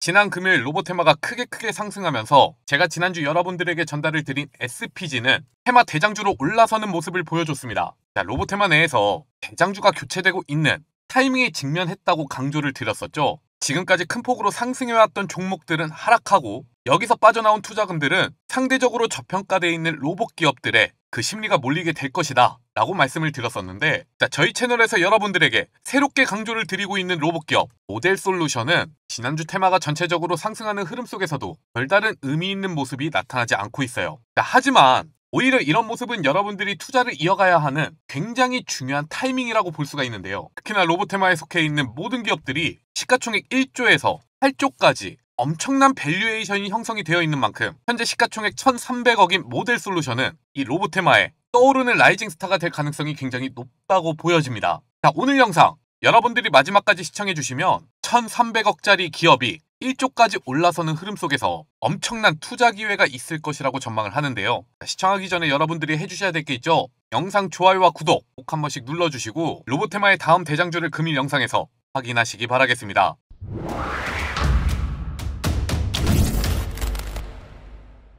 지난 금요일 로봇 테마가 크게 상승하면서 제가 지난주 여러분들에게 전달을 드린 SPG는 테마 대장주로 올라서는 모습을 보여줬습니다. 자, 로봇 테마 내에서 대장주가 교체되고 있는 타이밍에 직면했다고 강조를 드렸었죠. 지금까지 큰 폭으로 상승해왔던 종목들은 하락하고 여기서 빠져나온 투자금들은 상대적으로 저평가되어 있는 로봇 기업들의 그 심리가 몰리게 될 것이다 라고 말씀을 드렸었는데, 자, 저희 채널에서 여러분들에게 새롭게 강조를 드리고 있는 로봇 기업 모델솔루션은 지난주 테마가 전체적으로 상승하는 흐름 속에서도 별다른 의미 있는 모습이 나타나지 않고 있어요. 자, 하지만 오히려 이런 모습은 여러분들이 투자를 이어가야 하는 굉장히 중요한 타이밍이라고 볼 수가 있는데요. 특히나 로봇 테마에 속해 있는 모든 기업들이 시가총액 1조에서 8조까지 엄청난 밸류에이션이 형성이 되어 있는 만큼 현재 시가총액 1,300억인 모델솔루션은 이 로봇 테마에 떠오르는 라이징 스타가 될 가능성이 굉장히 높다고 보여집니다. 자, 오늘 영상 여러분들이 마지막까지 시청해주시면 1,300억짜리 기업이 1조까지 올라서는 흐름 속에서 엄청난 투자 기회가 있을 것이라고 전망을 하는데요. 시청하기 전에 여러분들이 해주셔야 될 게 있죠. 영상 좋아요와 구독 꼭 한 번씩 눌러주시고 로봇 테마의 다음 대장주를 금일 영상에서 확인하시기 바라겠습니다.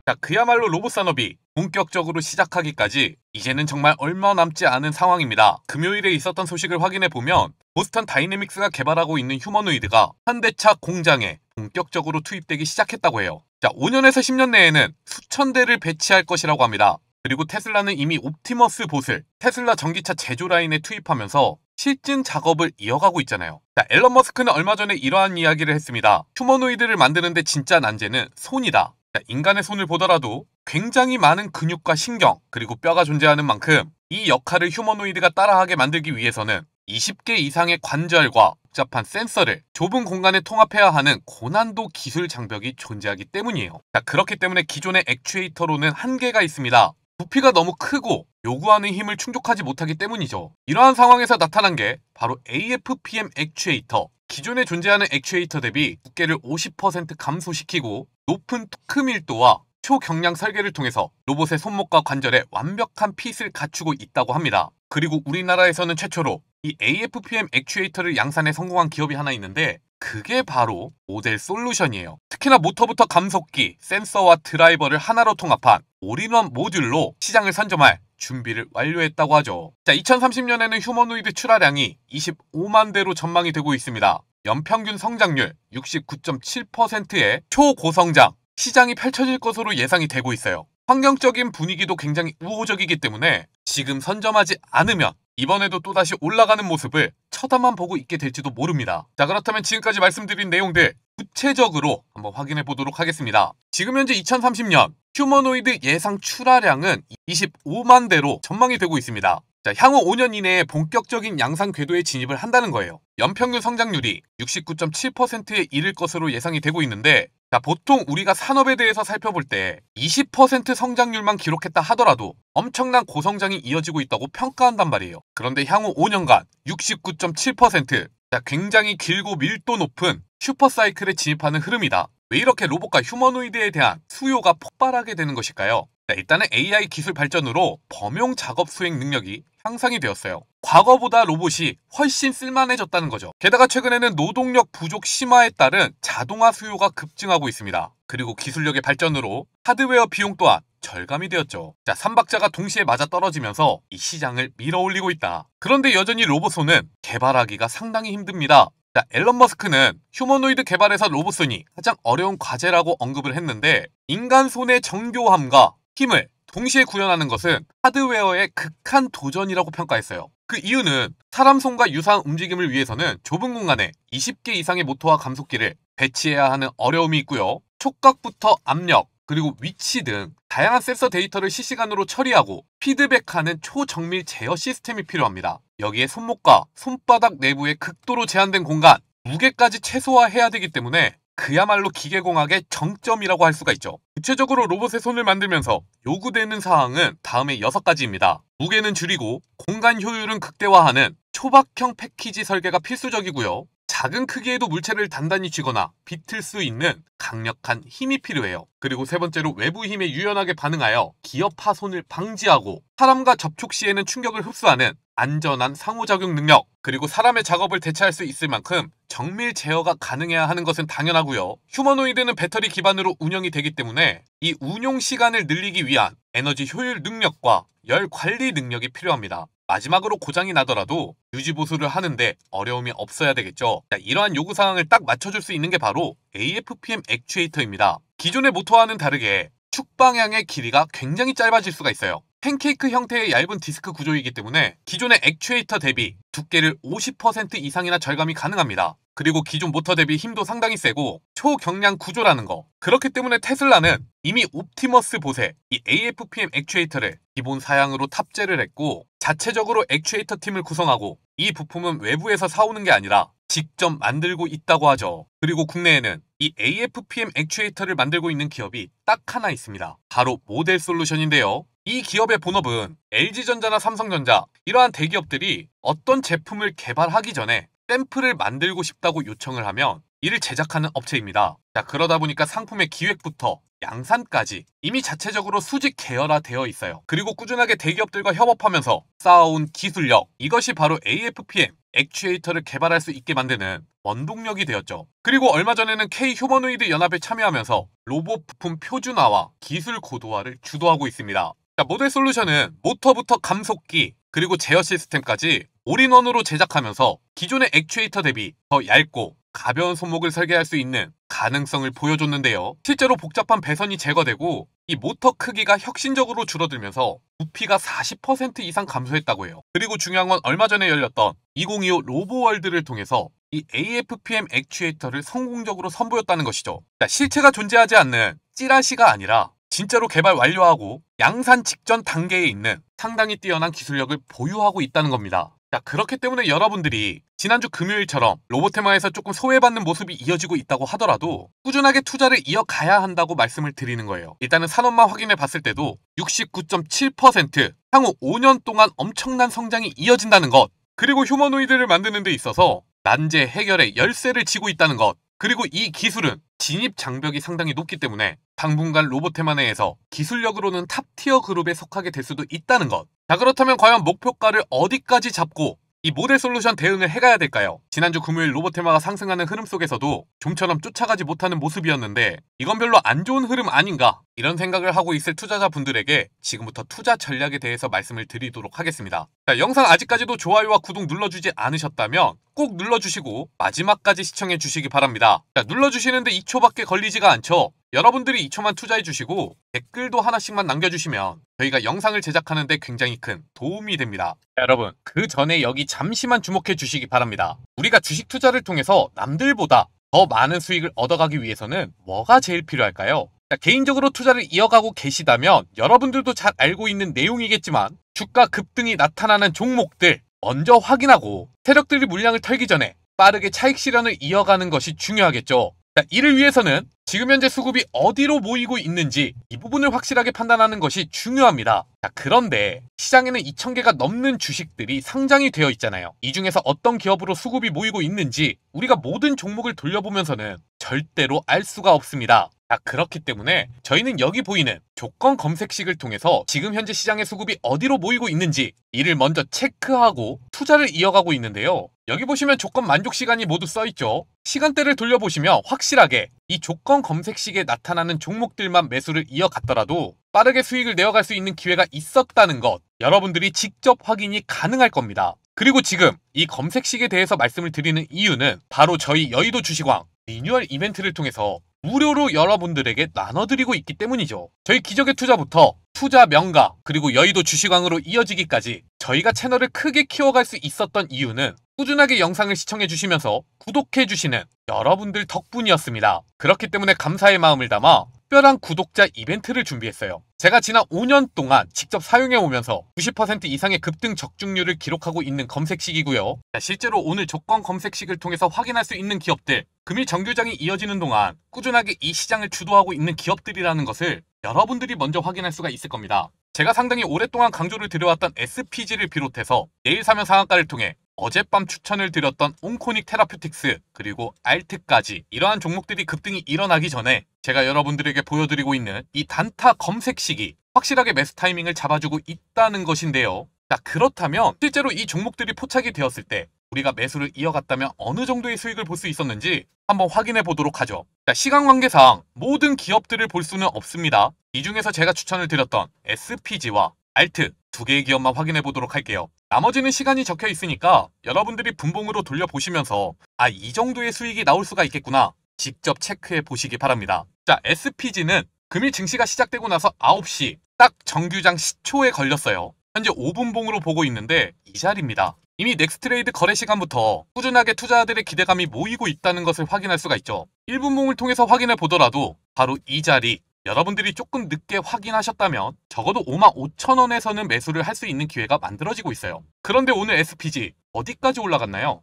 자, 그야말로 로봇 산업이 본격적으로 시작하기까지 이제는 정말 얼마 남지 않은 상황입니다. 금요일에 있었던 소식을 확인해보면 보스턴 다이내믹스가 개발하고 있는 휴머노이드가 현대차 공장에 본격적으로 투입되기 시작했다고 해요. 자, 5년에서 10년 내에는 수천 대를 배치할 것이라고 합니다. 그리고 테슬라는 이미 옵티머스 봇을 테슬라 전기차 제조 라인에 투입하면서 실증 작업을 이어가고 있잖아요. 자, 앨런 머스크는 얼마 전에 이러한 이야기를 했습니다. 휴머노이드를 만드는데 진짜 난제는 손이다. 자, 인간의 손을 보더라도 굉장히 많은 근육과 신경 그리고 뼈가 존재하는 만큼 이 역할을 휴머노이드가 따라하게 만들기 위해서는 20개 이상의 관절과 복잡한 센서를 좁은 공간에 통합해야 하는 고난도 기술 장벽이 존재하기 때문이에요. 자, 그렇기 때문에 기존의 액추에이터로는 한계가 있습니다. 부피가 너무 크고 요구하는 힘을 충족하지 못하기 때문이죠. 이러한 상황에서 나타난 게 바로 AFPM 액추에이터. 기존에 존재하는 액추에이터 대비 두께를 50% 감소시키고 높은 토크 밀도와 초경량 설계를 통해서 로봇의 손목과 관절에 완벽한 핏을 갖추고 있다고 합니다. 그리고 우리나라에서는 최초로 이 AFPM 액추에이터를 양산에 성공한 기업이 하나 있는데 그게 바로 모델솔루션이에요. 특히나 모터부터 감속기, 센서와 드라이버를 하나로 통합한 올인원 모듈로 시장을 선점할 준비를 완료했다고 하죠. 자, 2030년에는 휴머노이드 출하량이 25만 대로 전망이 되고 있습니다. 연평균 성장률 69.7%의 초고성장 시장이 펼쳐질 것으로 예상이 되고 있어요. 환경적인 분위기도 굉장히 우호적이기 때문에 지금 선점하지 않으면 이번에도 또다시 올라가는 모습을 쳐다만 보고 있게 될지도 모릅니다. 자, 그렇다면 지금까지 말씀드린 내용들 구체적으로 한번 확인해 보도록 하겠습니다. 지금 현재 2030년 휴머노이드 예상 출하량은 25만 대로 전망이 되고 있습니다. 자, 향후 5년 이내에 본격적인 양산 궤도에 진입을 한다는 거예요. 연평균 성장률이 69.7%에 이를 것으로 예상이 되고 있는데, 자, 보통 우리가 산업에 대해서 살펴볼 때 20% 성장률만 기록했다 하더라도 엄청난 고성장이 이어지고 있다고 평가한단 말이에요. 그런데 향후 5년간 69.7%, 자, 굉장히 길고 밀도 높은 슈퍼사이클에 진입하는 흐름이다. 왜 이렇게 로봇과 휴머노이드에 대한 수요가 폭발하게 되는 것일까요? 자, 일단은 AI 기술 발전으로 범용 작업 수행 능력이 향상이 되었어요. 과거보다 로봇이 훨씬 쓸만해졌다는 거죠. 게다가 최근에는 노동력 부족 심화에 따른 자동화 수요가 급증하고 있습니다. 그리고 기술력의 발전으로 하드웨어 비용 또한 절감이 되었죠. 자, 3박자가 동시에 맞아떨어지면서 이 시장을 밀어올리고 있다. 그런데 여전히 로봇손은 개발하기가 상당히 힘듭니다. 자, 앨런 머스크는 휴머노이드 개발에서 로봇손이 가장 어려운 과제라고 언급을 했는데, 인간 손의 정교함과 힘을 동시에 구현하는 것은 하드웨어의 극한 도전이라고 평가했어요. 그 이유는 사람 손과 유사한 움직임을 위해서는 좁은 공간에 20개 이상의 모터와 감속기를 배치해야 하는 어려움이 있고요. 촉각부터 압력, 그리고 위치 등 다양한 센서 데이터를 실시간으로 처리하고 피드백하는 초정밀 제어 시스템이 필요합니다. 여기에 손목과 손바닥 내부의 극도로 제한된 공간, 무게까지 최소화해야 되기 때문에 그야말로 기계공학의 정점이라고 할 수가 있죠. 구체적으로 로봇의 손을 만들면서 요구되는 사항은 다음의 6가지입니다. 무게는 줄이고 공간 효율은 극대화하는 초박형 패키지 설계가 필수적이고요. 작은 크기에도 물체를 단단히 쥐거나 비틀 수 있는 강력한 힘이 필요해요. 그리고 세 번째로 외부 힘에 유연하게 반응하여 기업 파손을 방지하고 사람과 접촉 시에는 충격을 흡수하는 안전한 상호작용 능력, 그리고 사람의 작업을 대체할 수 있을 만큼 정밀 제어가 가능해야 하는 것은 당연하고요. 휴머노이드는 배터리 기반으로 운영이 되기 때문에 이 운용 시간을 늘리기 위한 에너지 효율 능력과 열 관리 능력이 필요합니다. 마지막으로 고장이 나더라도 유지 보수를 하는데 어려움이 없어야 되겠죠. 자, 이러한 요구사항을 딱 맞춰줄 수 있는 게 바로 AFPM 액추에이터입니다. 기존의 모터와는 다르게 축 방향의 길이가 굉장히 짧아질 수가 있어요. 팬케이크 형태의 얇은 디스크 구조이기 때문에 기존의 액추에이터 대비 두께를 50% 이상이나 절감이 가능합니다. 그리고 기존 모터 대비 힘도 상당히 세고 초경량 구조라는 거. 그렇기 때문에 테슬라는 이미 옵티머스 봇에 이 AFPM 액추에이터를 기본 사양으로 탑재를 했고 자체적으로 액추에이터 팀을 구성하고 이 부품은 외부에서 사오는 게 아니라 직접 만들고 있다고 하죠. 그리고 국내에는 이 AFPM 액추에이터를 만들고 있는 기업이 딱 하나 있습니다. 바로 모델솔루션인데요. 이 기업의 본업은 LG전자나 삼성전자 이러한 대기업들이 어떤 제품을 개발하기 전에 샘플을 만들고 싶다고 요청을 하면 이를 제작하는 업체입니다. 자, 그러다 보니까 상품의 기획부터 양산까지 이미 자체적으로 수직 계열화되어 있어요. 그리고 꾸준하게 대기업들과 협업하면서 쌓아온 기술력, 이것이 바로 AFPM 액추에이터를 개발할 수 있게 만드는 원동력이 되었죠. 그리고 얼마 전에는 K 휴머노이드 연합에 참여하면서 로봇 부품 표준화와 기술 고도화를 주도하고 있습니다. 자, 모델 솔루션은 모터부터 감속기 그리고 제어 시스템까지 올인원으로 제작하면서 기존의 액추에이터 대비 더 얇고 가벼운 손목을 설계할 수 있는 가능성을 보여줬는데요. 실제로 복잡한 배선이 제거되고 이 모터 크기가 혁신적으로 줄어들면서 부피가 40% 이상 감소했다고 해요. 그리고 중요한 건 얼마 전에 열렸던 2025 로보월드를 통해서 이 AFPM 액추에이터를 성공적으로 선보였다는 것이죠. 실체가 존재하지 않는 찌라시가 아니라 진짜로 개발 완료하고 양산 직전 단계에 있는 상당히 뛰어난 기술력을 보유하고 있다는 겁니다. 자, 그렇기 때문에 여러분들이 지난주 금요일처럼 로보테마에서 조금 소외받는 모습이 이어지고 있다고 하더라도 꾸준하게 투자를 이어가야 한다고 말씀을 드리는 거예요. 일단은 산업만 확인해 봤을 때도 69.7% 향후 5년 동안 엄청난 성장이 이어진다는 것, 그리고 휴머노이드를 만드는 데 있어서 난제 해결의 열쇠를 쥐고 있다는 것, 그리고 이 기술은 진입 장벽이 상당히 높기 때문에 당분간 로보테마 내에서 기술력으로는 탑티어 그룹에 속하게 될 수도 있다는 것. 자, 그렇다면 과연 목표가를 어디까지 잡고 이 모델 솔루션 대응을 해가야 될까요? 지난주 금요일 로보테마가 상승하는 흐름 속에서도 좀처럼 쫓아가지 못하는 모습이었는데 이건 별로 안 좋은 흐름 아닌가? 이런 생각을 하고 있을 투자자분들에게 지금부터 투자 전략에 대해서 말씀을 드리도록 하겠습니다. 자, 영상 아직까지도 좋아요와 구독 눌러주지 않으셨다면 꼭 눌러주시고 마지막까지 시청해 주시기 바랍니다. 자, 눌러주시는데 2초밖에 걸리지가 않죠? 여러분들이 2초만 투자해 주시고 댓글도 하나씩만 남겨주시면 저희가 영상을 제작하는데 굉장히 큰 도움이 됩니다. 자, 여러분, 그 전에 여기 잠시만 주목해 주시기 바랍니다. 우리가 주식 투자를 통해서 남들보다 더 많은 수익을 얻어가기 위해서는 뭐가 제일 필요할까요? 자, 개인적으로 투자를 이어가고 계시다면 여러분들도 잘 알고 있는 내용이겠지만 주가 급등이 나타나는 종목들 먼저 확인하고 세력들이 물량을 털기 전에 빠르게 차익 실현을 이어가는 것이 중요하겠죠. 자, 이를 위해서는 지금 현재 수급이 어디로 모이고 있는지 이 부분을 확실하게 판단하는 것이 중요합니다. 자, 그런데 시장에는 2,000개가 넘는 주식들이 상장이 되어 있잖아요. 이 중에서 어떤 기업으로 수급이 모이고 있는지 우리가 모든 종목을 돌려보면서는 절대로 알 수가 없습니다. 자, 그렇기 때문에 저희는 여기 보이는 조건 검색식을 통해서 지금 현재 시장의 수급이 어디로 모이고 있는지 이를 먼저 체크하고 투자를 이어가고 있는데요. 여기 보시면 조건 만족 시간이 모두 써있죠. 시간대를 돌려보시면 확실하게 이 조건 검색식에 나타나는 종목들만 매수를 이어갔더라도 빠르게 수익을 내어갈 수 있는 기회가 있었다는 것, 여러분들이 직접 확인이 가능할 겁니다. 그리고 지금 이 검색식에 대해서 말씀을 드리는 이유는 바로 저희 여의도 주식왕 리뉴얼 이벤트를 통해서 무료로 여러분들에게 나눠드리고 있기 때문이죠. 저희 기적의 투자부터 투자 명가 그리고 여의도 주식왕으로 이어지기까지 저희가 채널을 크게 키워갈 수 있었던 이유는 꾸준하게 영상을 시청해 주시면서 구독해 주시는 여러분들 덕분이었습니다. 그렇기 때문에 감사의 마음을 담아 특별한 구독자 이벤트를 준비했어요. 제가 지난 5년 동안 직접 사용해 오면서 90% 이상의 급등 적중률을 기록하고 있는 검색식이고요. 실제로 오늘 조건 검색식을 통해서 확인할 수 있는 기업들, 금일 정규장이 이어지는 동안 꾸준하게 이 시장을 주도하고 있는 기업들이라는 것을 여러분들이 먼저 확인할 수가 있을 겁니다. 제가 상당히 오랫동안 강조를 드려왔던 SPG를 비롯해서 내일 사면 상한가를 통해 어젯밤 추천을 드렸던 온코닉 테라퓨틱스 그리고 알트까지 이러한 종목들이 급등이 일어나기 전에 제가 여러분들에게 보여드리고 있는 이 단타 검색식이 확실하게 매수 타이밍을 잡아주고 있다는 것인데요. 자, 그렇다면 실제로 이 종목들이 포착이 되었을 때 우리가 매수를 이어갔다면 어느 정도의 수익을 볼 수 있었는지 한번 확인해 보도록 하죠. 자, 시간 관계상 모든 기업들을 볼 수는 없습니다. 이 중에서 제가 추천을 드렸던 SPG와 알트 두 개의 기업만 확인해 보도록 할게요. 나머지는 시간이 적혀 있으니까 여러분들이 분봉으로 돌려보시면서 이 정도의 수익이 나올 수가 있겠구나 직접 체크해 보시기 바랍니다. 자, SPG는 금일 증시가 시작되고 나서 9시 딱 정규장 시초에 걸렸어요. 현재 5분봉으로 보고 있는데 이 자리입니다. 이미 넥스트레이드 거래 시간부터 꾸준하게 투자자들의 기대감이 모이고 있다는 것을 확인할 수가 있죠. 1분봉을 통해서 확인해 보더라도 바로 이 자리 여러분들이 조금 늦게 확인하셨다면 적어도 55,000원에서는 매수를 할 수 있는 기회가 만들어지고 있어요. 그런데 오늘 SPG 어디까지 올라갔나요?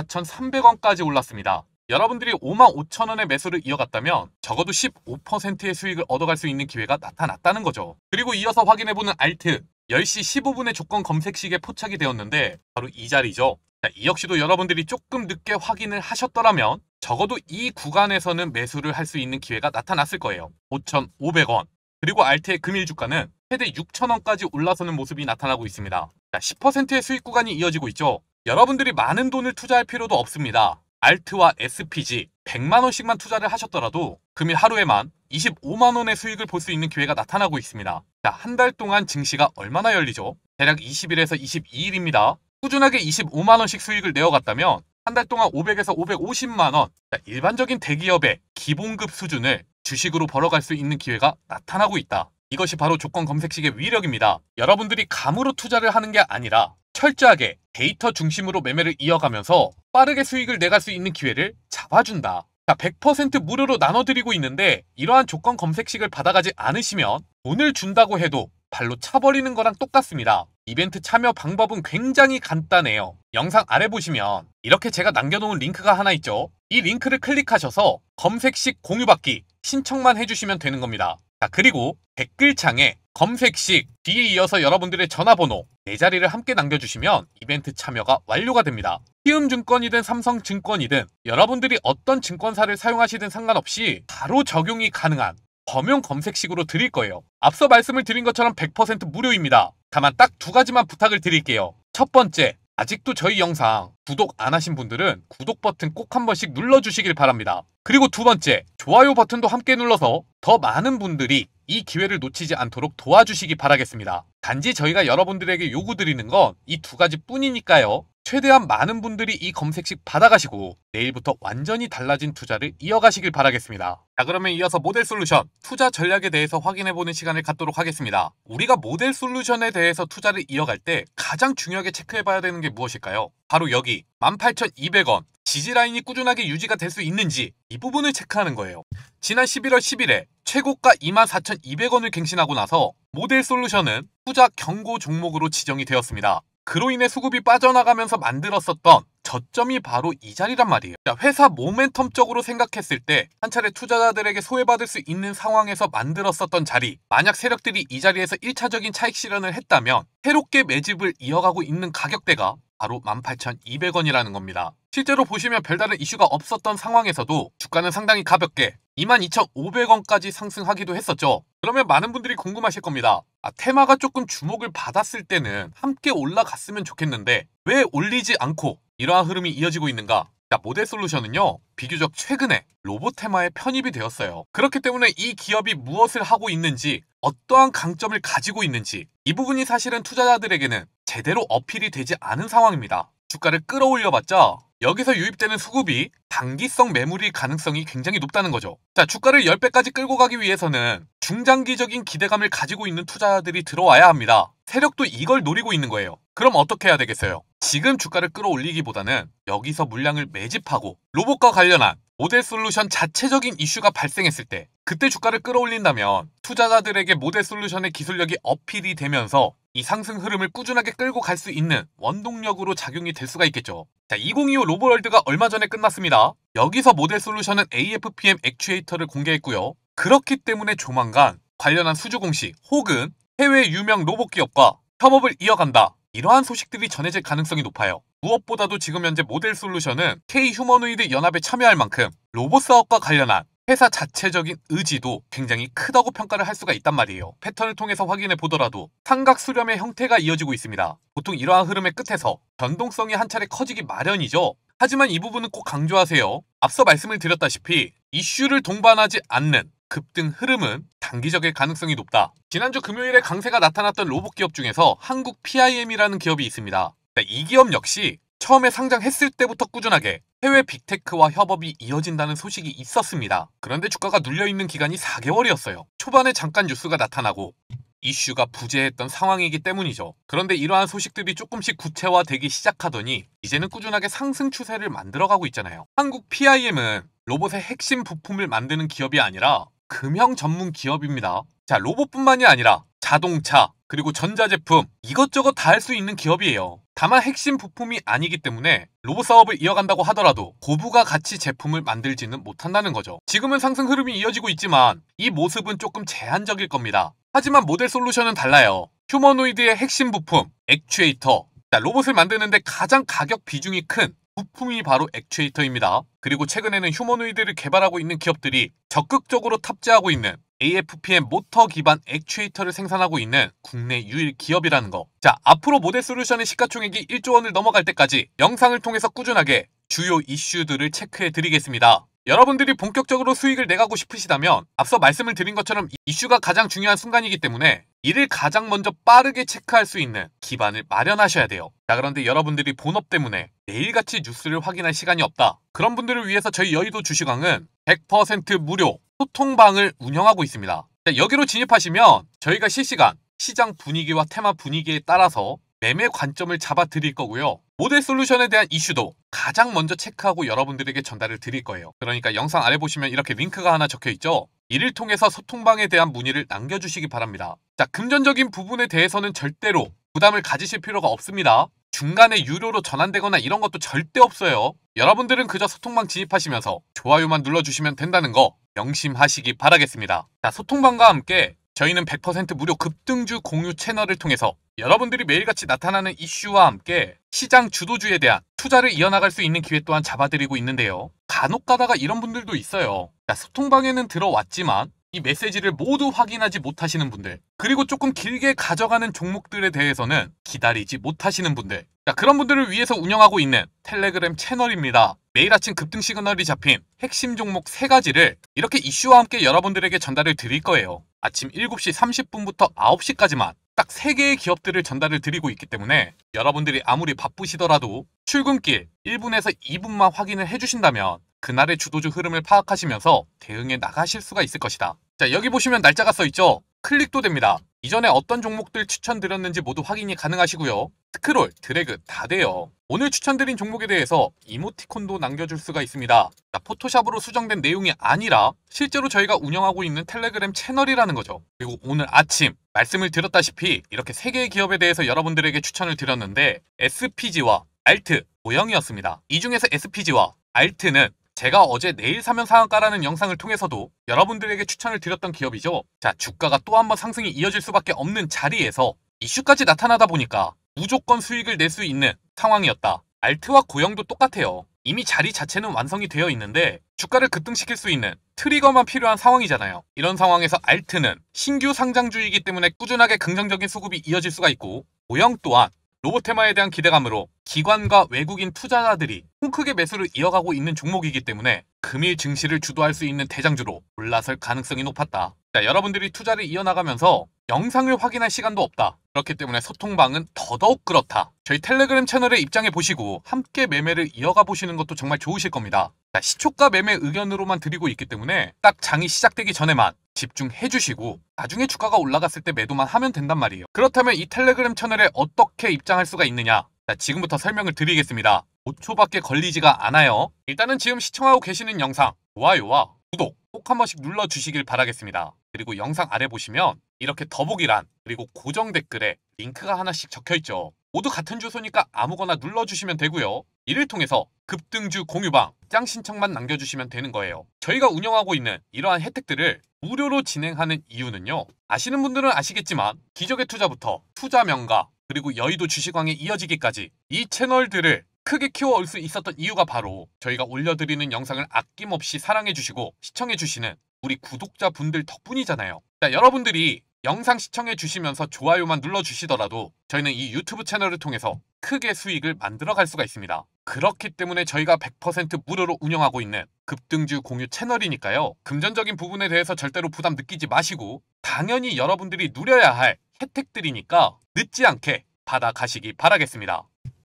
64,300원까지 올랐습니다. 여러분들이 55,000원의 매수를 이어갔다면 적어도 15%의 수익을 얻어갈 수 있는 기회가 나타났다는 거죠. 그리고 이어서 확인해보는 알트 10시 15분에 조건 검색식에 포착이 되었는데 바로 이 자리죠. 자, 이 역시도 여러분들이 조금 늦게 확인을 하셨더라면 적어도 이 구간에서는 매수를 할 수 있는 기회가 나타났을 거예요. 5,500원. 그리고 알트의 금일 주가는 최대 6,000원까지 올라서는 모습이 나타나고 있습니다. 자, 10%의 수익 구간이 이어지고 있죠. 여러분들이 많은 돈을 투자할 필요도 없습니다. 알트와 SPG 100만원씩만 투자를 하셨더라도 금일 하루에만 25만원의 수익을 볼 수 있는 기회가 나타나고 있습니다. 자, 한 달 동안 증시가 얼마나 열리죠? 대략 20일에서 22일입니다. 꾸준하게 25만원씩 수익을 내어갔다면 한 달 동안 500에서 550만원, 일반적인 대기업의 기본급 수준을 주식으로 벌어갈 수 있는 기회가 나타나고 있다. 이것이 바로 조건 검색식의 위력입니다. 여러분들이 감으로 투자를 하는 게 아니라 철저하게 데이터 중심으로 매매를 이어가면서 빠르게 수익을 내갈 수 있는 기회를 잡아준다. 자, 100% 무료로 나눠드리고 있는데 이러한 조건 검색식을 받아가지 않으시면 돈을 준다고 해도 발로 차버리는 거랑 똑같습니다. 이벤트 참여 방법은 굉장히 간단해요. 영상 아래 보시면 이렇게 제가 남겨놓은 링크가 하나 있죠. 이 링크를 클릭하셔서 검색식 공유받기 신청만 해주시면 되는 겁니다. 자, 그리고 댓글창에 검색식 뒤에 이어서 여러분들의 전화번호 4자리를 함께 남겨주시면 이벤트 참여가 완료가 됩니다. 키움증권이든 삼성증권이든 여러분들이 어떤 증권사를 사용하시든 상관없이 바로 적용이 가능한 범용 검색식으로 드릴 거예요. 앞서 말씀을 드린 것처럼 100% 무료입니다. 다만 딱 두 가지만 부탁을 드릴게요. 첫 번째, 아직도 저희 영상 구독 안 하신 분들은 구독 버튼 꼭 한 번씩 눌러주시길 바랍니다. 그리고 두 번째, 좋아요 버튼도 함께 눌러서 더 많은 분들이 이 기회를 놓치지 않도록 도와주시기 바라겠습니다. 단지 저희가 여러분들에게 요구드리는 건 이 두 가지 뿐이니까요. 최대한 많은 분들이 이 검색식 받아가시고 내일부터 완전히 달라진 투자를 이어가시길 바라겠습니다. 자, 그러면 이어서 모델 솔루션 투자 전략에 대해서 확인해보는 시간을 갖도록 하겠습니다. 우리가 모델 솔루션에 대해서 투자를 이어갈 때 가장 중요하게 체크해봐야 되는 게 무엇일까요? 바로 여기 18,200원 지지라인이 꾸준하게 유지가 될 수 있는지 이 부분을 체크하는 거예요. 지난 11월 10일에 최고가 24,200원을 갱신하고 나서 모델 솔루션은 투자 경고 종목으로 지정이 되었습니다. 그로 인해 수급이 빠져나가면서 만들었었던 저점이 바로 이 자리란 말이에요. 자, 회사 모멘텀적으로 생각했을 때 한 차례 투자자들에게 소외받을 수 있는 상황에서 만들었었던 자리, 만약 세력들이 이 자리에서 1차적인 차익 실현을 했다면 새롭게 매집을 이어가고 있는 가격대가 바로 18,200원이라는 겁니다. 실제로 보시면 별다른 이슈가 없었던 상황에서도 주가는 상당히 가볍게 22,500원까지 상승하기도 했었죠. 그러면 많은 분들이 궁금하실 겁니다. 테마가 조금 주목을 받았을 때는 함께 올라갔으면 좋겠는데 왜 올리지 않고 이러한 흐름이 이어지고 있는가? 자, 모델 솔루션은요, 비교적 최근에 로봇 테마에 편입이 되었어요. 그렇기 때문에 이 기업이 무엇을 하고 있는지, 어떠한 강점을 가지고 있는지 이 부분이 사실은 투자자들에게는 제대로 어필이 되지 않은 상황입니다. 주가를 끌어올려봤자 여기서 유입되는 수급이 단기성 매물일 가능성이 굉장히 높다는 거죠. 자, 주가를 10배까지 끌고 가기 위해서는 중장기적인 기대감을 가지고 있는 투자자들이 들어와야 합니다. 세력도 이걸 노리고 있는 거예요. 그럼 어떻게 해야 되겠어요? 지금 주가를 끌어올리기보다는 여기서 물량을 매집하고 로봇과 관련한 모델 솔루션 자체적인 이슈가 발생했을 때 그때 주가를 끌어올린다면 투자자들에게 모델 솔루션의 기술력이 어필이 되면서 이 상승 흐름을 꾸준하게 끌고 갈 수 있는 원동력으로 작용이 될 수가 있겠죠. 자, 2025 로보월드가 얼마 전에 끝났습니다. 여기서 모델 솔루션은 AFPM 액추에이터를 공개했고요. 그렇기 때문에 조만간 관련한 수주 공시 혹은 해외 유명 로봇 기업과 협업을 이어간다. 이러한 소식들이 전해질 가능성이 높아요. 무엇보다도 지금 현재 모델 솔루션은 K 휴머노이드 연합에 참여할 만큼 로봇 사업과 관련한 회사 자체적인 의지도 굉장히 크다고 평가를 할 수가 있단 말이에요. 패턴을 통해서 확인해 보더라도 삼각 수렴의 형태가 이어지고 있습니다. 보통 이러한 흐름의 끝에서 변동성이 한 차례 커지기 마련이죠. 하지만 이 부분은 꼭 강조하세요. 앞서 말씀을 드렸다시피 이슈를 동반하지 않는 급등 흐름은 단기적일 가능성이 높다. 지난주 금요일에 강세가 나타났던 로봇 기업 중에서 한국 PIM이라는 기업이 있습니다. 이 기업 역시 처음에 상장했을 때부터 꾸준하게 해외 빅테크와 협업이 이어진다는 소식이 있었습니다. 그런데 주가가 눌려있는 기간이 4개월이었어요. 초반에 잠깐 뉴스가 나타나고 이슈가 부재했던 상황이기 때문이죠. 그런데 이러한 소식들이 조금씩 구체화되기 시작하더니 이제는 꾸준하게 상승 추세를 만들어가고 있잖아요. 한국 PIM은 로봇의 핵심 부품을 만드는 기업이 아니라 금형 전문 기업입니다. 자, 로봇뿐만이 아니라 자동차, 그리고 전자제품 이것저것 다 할 수 있는 기업이에요. 다만 핵심 부품이 아니기 때문에 로봇 사업을 이어간다고 하더라도 고부가 가치 제품을 만들지는 못한다는 거죠. 지금은 상승 흐름이 이어지고 있지만 이 모습은 조금 제한적일 겁니다. 하지만 모델 솔루션은 달라요. 휴머노이드의 핵심 부품, 액추에이터. 자, 로봇을 만드는데 가장 가격 비중이 큰 부품이 바로 액추에이터입니다. 그리고 최근에는 휴머노이드를 개발하고 있는 기업들이 적극적으로 탑재하고 있는 AFPM 모터 기반 액추에이터를 생산하고 있는 국내 유일 기업이라는 거. 자, 앞으로 모델 솔루션의 시가총액이 1조 원을 넘어갈 때까지 영상을 통해서 꾸준하게 주요 이슈들을 체크해 드리겠습니다. 여러분들이 본격적으로 수익을 내가고 싶으시다면 앞서 말씀을 드린 것처럼 이슈가 가장 중요한 순간이기 때문에 이를 가장 먼저 빠르게 체크할 수 있는 기반을 마련하셔야 돼요. 자, 그런데 여러분들이 본업 때문에 매일같이 뉴스를 확인할 시간이 없다. 그런 분들을 위해서 저희 여의도 주식왕은 100% 무료 소통방을 운영하고 있습니다. 자, 여기로 진입하시면 저희가 실시간 시장 분위기와 테마 분위기에 따라서 매매 관점을 잡아 드릴 거고요. 모델 솔루션에 대한 이슈도 가장 먼저 체크하고 여러분들에게 전달을 드릴 거예요. 그러니까 영상 아래 보시면 이렇게 링크가 하나 적혀 있죠. 이를 통해서 소통방에 대한 문의를 남겨주시기 바랍니다. 자, 금전적인 부분에 대해서는 절대로 부담을 가지실 필요가 없습니다. 중간에 유료로 전환되거나 이런 것도 절대 없어요. 여러분들은 그저 소통방 진입하시면서 좋아요만 눌러주시면 된다는 거 명심하시기 바라겠습니다. 자, 소통방과 함께 저희는 100% 무료 급등주 공유 채널을 통해서 여러분들이 매일같이 나타나는 이슈와 함께 시장 주도주에 대한 투자를 이어나갈 수 있는 기회 또한 잡아드리고 있는데요. 간혹 가다가 이런 분들도 있어요. 자, 소통방에는 들어왔지만 이 메시지를 모두 확인하지 못하시는 분들, 그리고 조금 길게 가져가는 종목들에 대해서는 기다리지 못하시는 분들, 자, 그런 분들을 위해서 운영하고 있는 텔레그램 채널입니다. 매일 아침 급등 시그널이 잡힌 핵심 종목 3가지를 이렇게 이슈와 함께 여러분들에게 전달을 드릴 거예요. 아침 7시 30분부터 9시까지만 딱 3개의 기업들을 전달을 드리고 있기 때문에 여러분들이 아무리 바쁘시더라도 출근길 1분에서 2분만 확인을 해주신다면 그날의 주도주 흐름을 파악하시면서 대응해 나가실 수가 있을 것이다. 자, 여기 보시면 날짜가 써있죠? 클릭도 됩니다. 이전에 어떤 종목들 추천드렸는지 모두 확인이 가능하시고요. 스크롤, 드래그 다 돼요. 오늘 추천드린 종목에 대해서 이모티콘도 남겨줄 수가 있습니다. 자, 포토샵으로 수정된 내용이 아니라 실제로 저희가 운영하고 있는 텔레그램 채널이라는 거죠. 그리고 오늘 아침 말씀을 드렸다시피 이렇게 3개의 기업에 대해서 여러분들에게 추천을 드렸는데 SPG와 알트, 모형이었습니다. 이 중에서 SPG와 알트는 제가 어제 내일 사면 상한가라는 영상을 통해서도 여러분들에게 추천을 드렸던 기업이죠. 자, 주가가 또 한 번 상승이 이어질 수밖에 없는 자리에서 이슈까지 나타나다 보니까 무조건 수익을 낼 수 있는 상황이었다. 알트와 고영도 똑같아요. 이미 자리 자체는 완성이 되어 있는데 주가를 급등시킬 수 있는 트리거만 필요한 상황이잖아요. 이런 상황에서 알트는 신규 상장주이기 때문에 꾸준하게 긍정적인 수급이 이어질 수가 있고, 고영 또한 로봇 테마에 대한 기대감으로 기관과 외국인 투자자들이 크게 매수를 이어가고 있는 종목이기 때문에 금일 증시를 주도할 수 있는 대장주로 올라설 가능성이 높았다. 자, 여러분들이 투자를 이어나가면서 영상을 확인할 시간도 없다. 그렇기 때문에 소통방은 더더욱 그렇다. 저희 텔레그램 채널에 입장해 보시고 함께 매매를 이어가 보시는 것도 정말 좋으실 겁니다. 자, 시초가 매매 의견으로만 드리고 있기 때문에 딱 장이 시작되기 전에만 집중해 주시고 나중에 주가가 올라갔을 때 매도만 하면 된단 말이에요. 그렇다면 이 텔레그램 채널에 어떻게 입장할 수가 있느냐? 자, 지금부터 설명을 드리겠습니다. 5초밖에 걸리지가 않아요. 일단은 지금 시청하고 계시는 영상 좋아요와 구독 꼭 한 번씩 눌러주시길 바라겠습니다. 그리고 영상 아래 보시면 이렇게 더보기란 그리고 고정 댓글에 링크가 하나씩 적혀있죠. 모두 같은 주소니까 아무거나 눌러주시면 되고요. 이를 통해서 급등주 공유방 입장 신청만 남겨주시면 되는 거예요. 저희가 운영하고 있는 이러한 혜택들을 무료로 진행하는 이유는요. 아시는 분들은 아시겠지만 기적의 투자부터 투자 명가 그리고 여의도 주식왕에 이어지기까지 이 채널들을 크게 키워올 수 있었던 이유가 바로 저희가 올려드리는 영상을 아낌없이 사랑해주시고 시청해주시는 우리 구독자분들 덕분이잖아요. 자, 여러분들이 영상 시청해주시면서 좋아요만 눌러주시더라도 저희는 이 유튜브 채널을 통해서 크게 수익을 만들어갈 수가 있습니다. 그렇기 때문에 저희가 100% 무료로 운영하고 있는 급등주 공유 채널이니까요. 금전적인 부분에 대해서 절대로 부담 느끼지 마시고 당연히 여러분들이 누려야 할 혜택들이니까 늦지 않게 받아가시기 바라겠습니다.